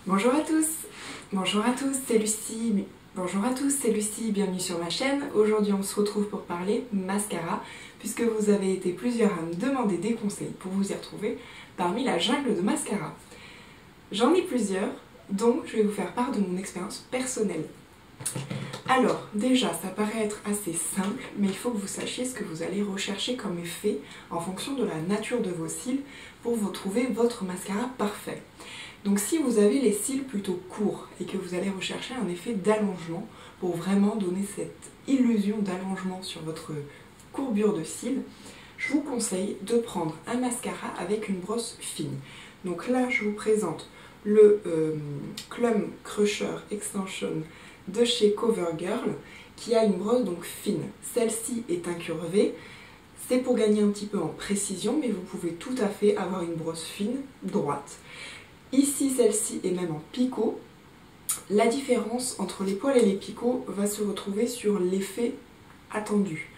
Bonjour à tous, c'est Lucie. Bonjour à tous, c'est Lucie, bienvenue sur ma chaîne. Aujourd'hui on se retrouve pour parler mascara, puisque vous avez été plusieurs à me demander des conseils pour vous y retrouver parmi la jungle de mascara. J'en ai plusieurs, donc je vais vous faire part de mon expérience personnelle. Alors, déjà, ça paraît être assez simple, mais il faut que vous sachiez ce que vous allez rechercher comme effet en fonction de la nature de vos cils pour vous trouver votre mascara parfait. Donc si vous avez les cils plutôt courts et que vous allez rechercher un effet d'allongement pour vraiment donner cette illusion d'allongement sur votre courbure de cils, je vous conseille de prendre un mascara avec une brosse fine. Donc là, je vous présente le Clump Crusher Extension de chez CoverGirl qui a une brosse donc fine. Celle-ci est incurvée. C'est pour gagner un petit peu en précision, mais vous pouvez tout à fait avoir une brosse fine, droite. Ici, celle-ci est même en picot. La différence entre les poils et les picots va se retrouver sur l'effet attendu.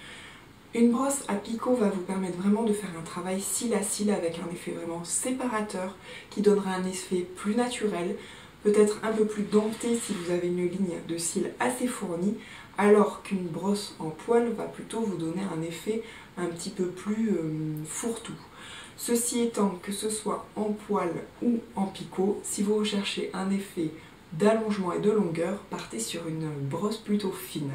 Une brosse à picot va vous permettre vraiment de faire un travail cil à cil avec un effet vraiment séparateur qui donnera un effet plus naturel, peut-être un peu plus denté si vous avez une ligne de cils assez fournie, alors qu'une brosse en poil va plutôt vous donner un effet un petit peu plus fourre-tout. Ceci étant, que ce soit en poil ou en picot, si vous recherchez un effet d'allongement et de longueur, partez sur une brosse plutôt fine.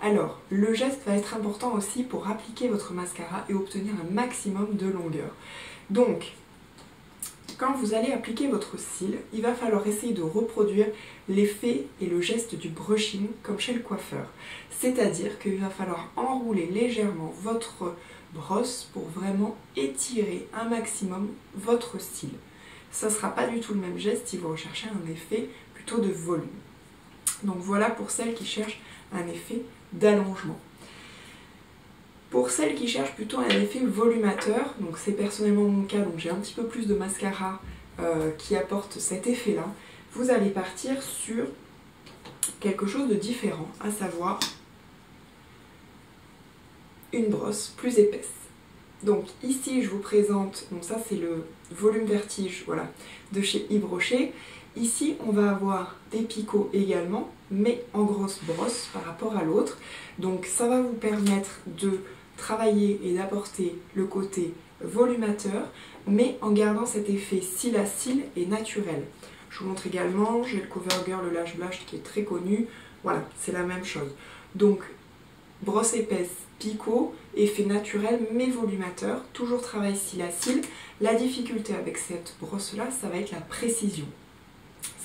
Alors, le geste va être important aussi pour appliquer votre mascara et obtenir un maximum de longueur. Donc, quand vous allez appliquer votre cil, il va falloir essayer de reproduire l'effet et le geste du brushing comme chez le coiffeur. C'est-à-dire qu'il va falloir enrouler légèrement votre brosse pour vraiment étirer un maximum votre cil. Ça ne sera pas du tout le même geste si vous recherchez un effet plutôt de volume. Donc voilà pour celles qui cherchent un effet d'allongement. Pour celles qui cherchent plutôt un effet volumateur, donc c'est personnellement mon cas, donc j'ai un petit peu plus de mascara qui apporte cet effet-là, vous allez partir sur quelque chose de différent, à savoir une brosse plus épaisse. Donc ici je vous présente, donc ça c'est le volume vertige, voilà, de chez Yves Rocher. Ici on va avoir des picots également, mais en grosse brosse par rapport à l'autre. Donc ça va vous permettre de travailler et d'apporter le côté volumateur, mais en gardant cet effet cil à cil et naturel. Je vous montre également, j'ai le CoverGirl, le Lash Blush qui est très connu, voilà, c'est la même chose. Donc brosse épaisse, picot, effet naturel mais volumateur, toujours travail cil à cil. La difficulté avec cette brosse là, ça va être la précision.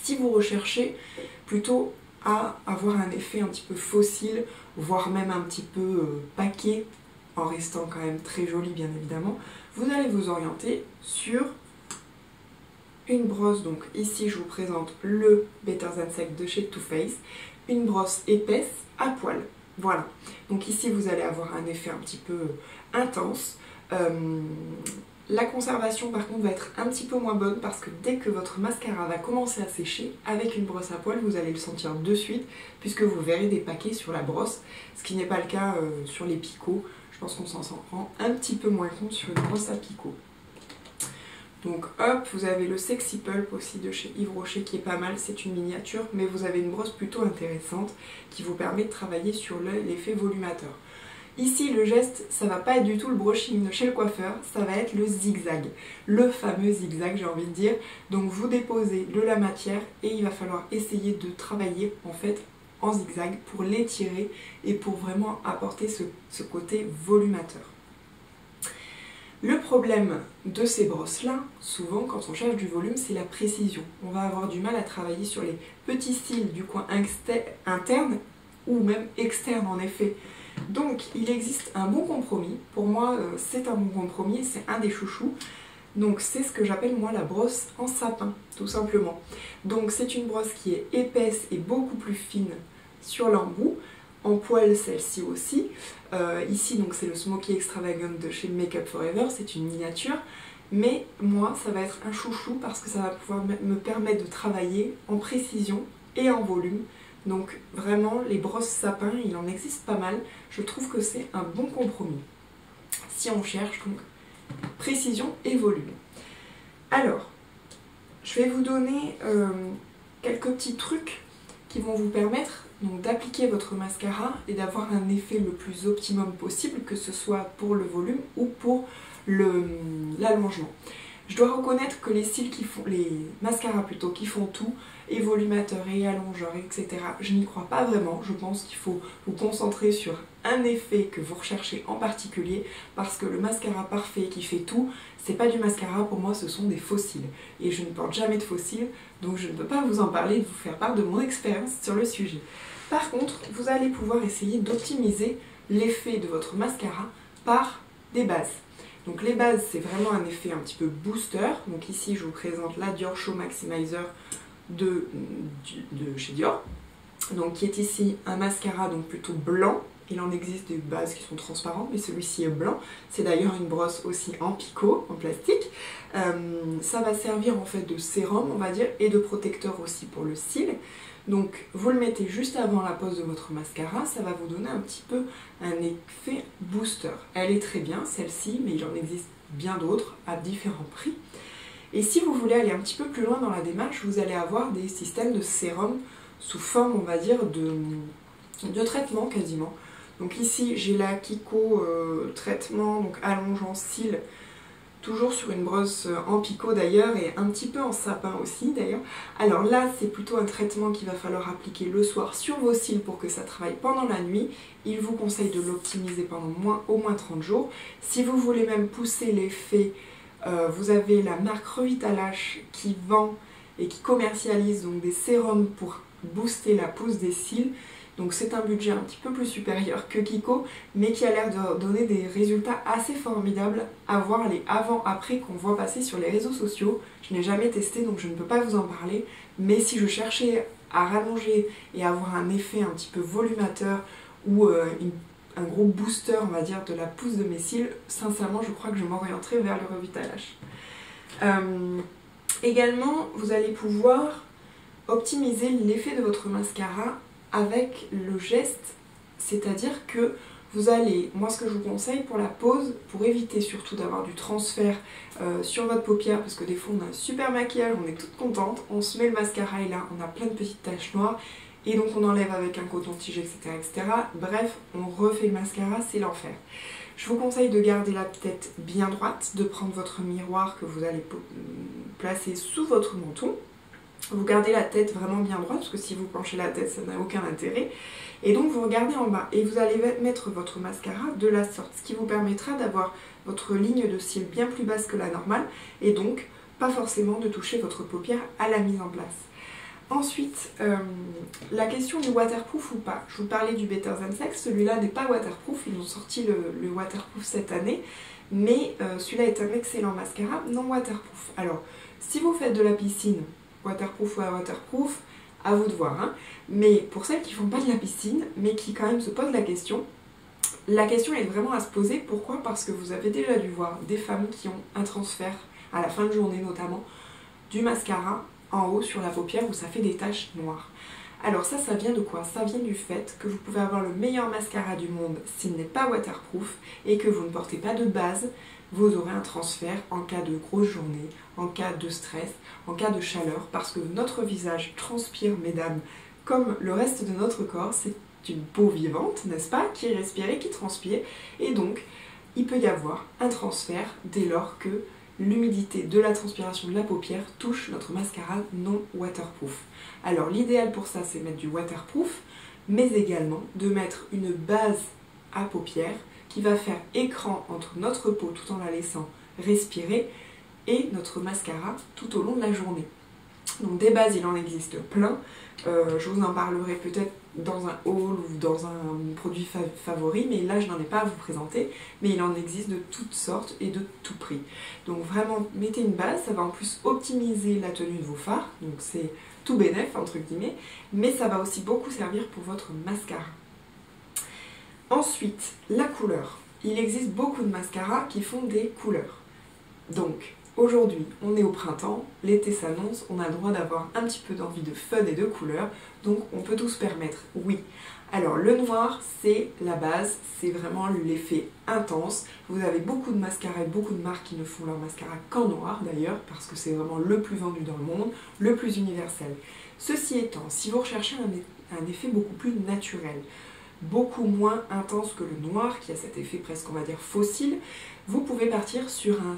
Si vous recherchez plutôt à avoir un effet un petit peu fossile, voire même un petit peu paquet, en restant quand même très joli bien évidemment, vous allez vous orienter sur une brosse. Donc ici je vous présente le Better Than Sex de chez Too Faced, une brosse épaisse à poil. Voilà, donc ici vous allez avoir un effet un petit peu intense. La conservation par contre va être un petit peu moins bonne parce que dès que votre mascara va commencer à sécher, avec une brosse à poil vous allez le sentir de suite puisque vous verrez des paquets sur la brosse, ce qui n'est pas le cas sur les picots. Je pense qu'on s'en rend un petit peu moins compte sur une brosse à picot. Donc hop, vous avez le Sexy Pulp aussi de chez Yves Rocher qui est pas mal, c'est une miniature, mais vous avez une brosse plutôt intéressante qui vous permet de travailler sur l'effet volumateur. Ici le geste, ça va pas être du tout le brushing de chez le coiffeur, ça va être le zigzag, le fameux zigzag j'ai envie de dire. Donc vous déposez de la matière et il va falloir essayer de travailler en fait en zigzag pour l'étirer et pour vraiment apporter ce côté volumateur. Le problème de ces brosses-là, souvent quand on cherche du volume, c'est la précision. On va avoir du mal à travailler sur les petits cils du coin interne ou même externe en effet. Donc il existe un bon compromis. Pour moi, c'est un bon compromis, c'est un des chouchous. Donc c'est ce que j'appelle moi la brosse en sapin, tout simplement. Donc c'est une brosse qui est épaisse et beaucoup plus fine sur l'embout. En poil celle-ci aussi. Ici donc c'est le Smoky Extravagant de chez Make Up For Ever, c'est une miniature. Mais moi ça va être un chouchou parce que ça va pouvoir me permettre de travailler en précision et en volume. Donc vraiment les brosses sapin, il en existe pas mal. Je trouve que c'est un bon compromis. Si on cherche donc précision et volume. Alors, Je vais vous donner quelques petits trucs qui vont vous permettre d'appliquer votre mascara et d'avoir un effet le plus optimum possible, que ce soit pour le volume ou pour l'allongement. Je dois reconnaître que les mascaras plutôt qui font tout, et volumateurs et allongeurs, etc., je n'y crois pas vraiment. Je pense qu'il faut vous concentrer sur un effet que vous recherchez en particulier, parce que le mascara parfait qui fait tout, c'est pas du mascara, pour moi ce sont des faux cils. Et je ne porte jamais de faux cils, donc je ne peux pas vous en parler et vous faire part de mon expérience sur le sujet. Par contre, vous allez pouvoir essayer d'optimiser l'effet de votre mascara par des bases. Donc les bases, c'est vraiment un effet un petit peu booster. Donc ici, je vous présente la Dior Show Maximizer de chez Dior. Donc qui est ici un mascara donc plutôt blanc. Il en existe des bases qui sont transparentes, mais celui-ci est blanc. C'est d'ailleurs une brosse aussi en picot, en plastique. Ça va servir en fait de sérum, on va dire, et de protecteur aussi pour le cil. Donc vous le mettez juste avant la pose de votre mascara, ça va vous donner un petit peu un effet booster. Elle est très bien celle-ci, mais il en existe bien d'autres à différents prix. Et si vous voulez aller un petit peu plus loin dans la démarche, vous allez avoir des systèmes de sérum sous forme, on va dire, de traitement quasiment. Donc ici j'ai la Kiko traitement, donc allongeant cils, toujours sur une brosse en picot d'ailleurs, et un petit peu en sapin aussi d'ailleurs. Alors là, c'est plutôt un traitement qu'il va falloir appliquer le soir sur vos cils pour que ça travaille pendant la nuit. Il vous conseille de l'optimiser pendant au moins 30 jours. Si vous voulez même pousser l'effet, vous avez la marque Revitalash qui vend et qui commercialise donc des sérums pour booster la pousse des cils. Donc c'est un budget un petit peu plus supérieur que Kiko, mais qui a l'air de donner des résultats assez formidables à voir les avant-après qu'on voit passer sur les réseaux sociaux. Je n'ai jamais testé, donc je ne peux pas vous en parler, mais si je cherchais à rallonger et avoir un effet un petit peu volumateur ou un gros booster, on va dire, de la pousse de mes cils, sincèrement je crois que je m'orienterais vers le Revitalash. Également, vous allez pouvoir optimiser l'effet de votre mascara avec le geste, c'est-à-dire que vous allez, moi ce que je vous conseille pour la pose, pour éviter surtout d'avoir du transfert sur votre paupière, parce que des fois on a un super maquillage, on est toute contente, on se met le mascara et là on a plein de petites taches noires, et donc on enlève avec un coton-tige, etc., etc. Bref, on refait le mascara, c'est l'enfer. Je vous conseille de garder la tête bien droite, de prendre votre miroir que vous allez placer sous votre menton. Vous gardez la tête vraiment bien droite, parce que si vous penchez la tête, ça n'a aucun intérêt. Et donc vous regardez en bas, et vous allez mettre votre mascara de la sorte, ce qui vous permettra d'avoir votre ligne de cils bien plus basse que la normale, et donc pas forcément de toucher votre paupière à la mise en place. Ensuite, la question du waterproof ou pas. Je vous parlais du Better Than Sex, celui-là n'est pas waterproof, ils ont sorti le waterproof cette année, mais celui-là est un excellent mascara non waterproof. Alors, si vous faites de la piscine, waterproof ou à waterproof, à vous de voir, hein. Mais pour celles qui font pas de la piscine, mais qui quand même se posent la question est vraiment à se poser. Pourquoi? Parce que vous avez déjà dû voir des femmes qui ont un transfert, à la fin de journée notamment, du mascara en haut sur la paupière où ça fait des taches noires. Alors ça vient de quoi? Ça vient du fait que vous pouvez avoir le meilleur mascara du monde s'il n'est pas waterproof et que vous ne portez pas de base, vous aurez un transfert en cas de grosse journée, en cas de stress, en cas de chaleur, parce que notre visage transpire, mesdames, comme le reste de notre corps. C'est une peau vivante, n'est-ce pas, qui respire et qui transpire, et donc il peut y avoir un transfert dès lors que l'humidité de la transpiration de la paupière touche notre mascara non waterproof. Alors l'idéal pour ça, c'est mettre du waterproof, mais également de mettre une base à paupières qui va faire écran entre notre peau tout en la laissant respirer et notre mascara tout au long de la journée. Donc des bases, il en existe plein. Je vous en parlerai peut-être dans un haul ou dans un produit favori, mais là je n'en ai pas à vous présenter, mais il en existe de toutes sortes et de tout prix. Donc vraiment, mettez une base, ça va en plus optimiser la tenue de vos fards, donc c'est tout bénef entre guillemets, mais ça va aussi beaucoup servir pour votre mascara. Ensuite, la couleur. Il existe beaucoup de mascaras qui font des couleurs. Donc, Aujourd'hui, on est au printemps, l'été s'annonce, on a le droit d'avoir un petit peu d'envie de fun et de couleurs, donc on peut tout se permettre, oui. Alors le noir, c'est la base, c'est vraiment l'effet intense. Vous avez beaucoup de mascaras et beaucoup de marques qui ne font leur mascara qu'en noir d'ailleurs, parce que c'est vraiment le plus vendu dans le monde, le plus universel. Ceci étant, si vous recherchez un effet beaucoup plus naturel, beaucoup moins intense que le noir, qui a cet effet presque on va dire fossile, vous pouvez partir sur un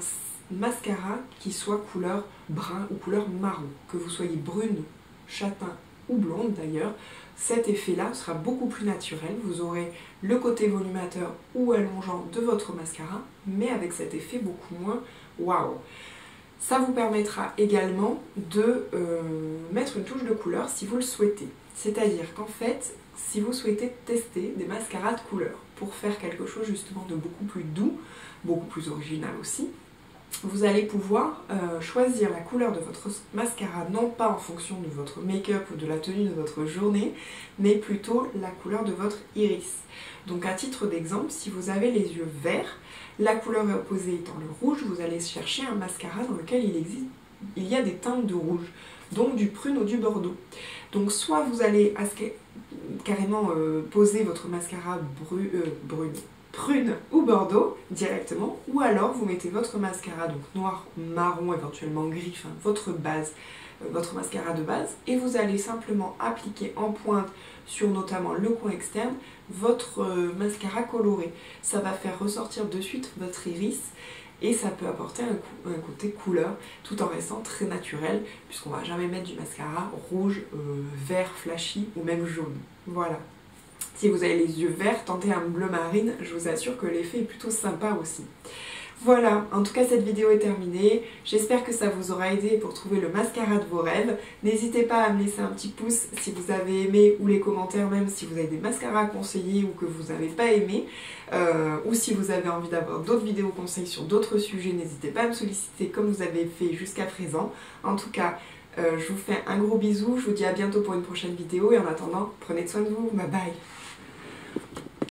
mascara qui soit couleur brun ou couleur marron, que vous soyez brune, châtain ou blonde d'ailleurs, cet effet-là sera beaucoup plus naturel, vous aurez le côté volumateur ou allongeant de votre mascara, mais avec cet effet beaucoup moins waouh. Ça vous permettra également de mettre une touche de couleur si vous le souhaitez. C'est-à-dire qu'en fait, si vous souhaitez tester des mascaras de couleur pour faire quelque chose justement de beaucoup plus doux, beaucoup plus original aussi, vous allez pouvoir choisir la couleur de votre mascara, non pas en fonction de votre make-up ou de la tenue de votre journée, mais plutôt la couleur de votre iris. Donc à titre d'exemple, si vous avez les yeux verts, la couleur opposée étant le rouge, vous allez chercher un mascara dans lequel il y a des teintes de rouge, donc du prune ou du bordeaux. Donc soit vous allez carrément poser votre mascara prune ou bordeaux directement, ou alors vous mettez votre mascara, donc noir, marron, éventuellement gris, enfin votre base, votre mascara de base, et vous allez simplement appliquer en pointe sur notamment le coin externe votre mascara coloré. Ça va faire ressortir de suite votre iris et ça peut apporter un côté couleur tout en restant très naturel, puisqu'on va jamais mettre du mascara rouge, vert flashy ou même jaune. Voilà. Si vous avez les yeux verts, tentez un bleu marine, je vous assure que l'effet est plutôt sympa aussi. Voilà, en tout cas cette vidéo est terminée, j'espère que ça vous aura aidé pour trouver le mascara de vos rêves. N'hésitez pas à me laisser un petit pouce si vous avez aimé, ou les commentaires même si vous avez des mascaras à conseiller ou que vous n'avez pas aimé, ou si vous avez envie d'avoir d'autres vidéos conseils sur d'autres sujets, n'hésitez pas à me solliciter comme vous avez fait jusqu'à présent. En tout cas, je vous fais un gros bisou, je vous dis à bientôt pour une prochaine vidéo et en attendant, prenez soin de vous, bye bye.